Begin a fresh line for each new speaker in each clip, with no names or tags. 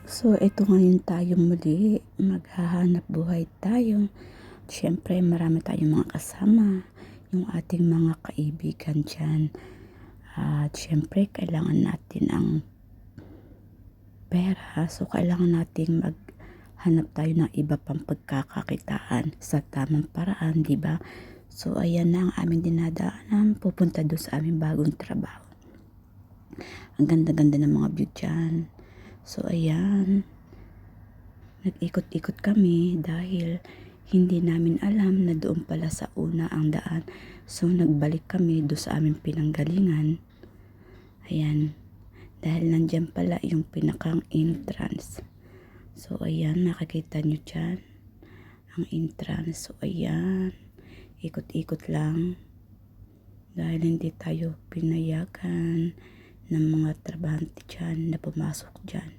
So, ito ngayon tayo muli, maghahanap buhay tayo. Siyempre, marami tayong mga kasama, yung ating mga kaibigan dyan. At siyempre, kailangan natin ang pera. So, kailangan natin maghanap tayo ng iba pang pagkakakitaan sa tamang paraan, di ba? So, ayan na ang aming dinadaanan, pupunta doon sa aming bagong trabaho. Ang ganda-ganda ng mga view dyan. So, ayan. Nag-ikot-ikot kami dahil hindi namin alam na doon pala sa una ang daan. So, nagbalik kami doon sa aming pinanggalingan. Ayan. Dahil nandyan pala yung pinakang entrance. So, ayan. Nakikita nyo dyan ang entrance. So, ayan. Ikot-ikot lang. Dahil hindi tayo pinayagan ng mga trabahante dyan na pumasok dyan.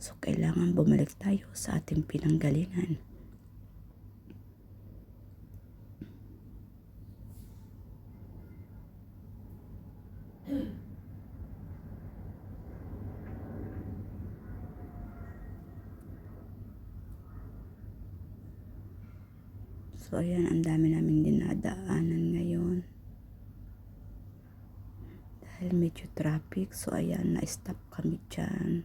So, kailangan bumalik tayo sa ating pinanggalingan. So, ayan, ang dami namin dinadaanan ngayon. Dahil medyo traffic, so ayan, na-stop kami dyan.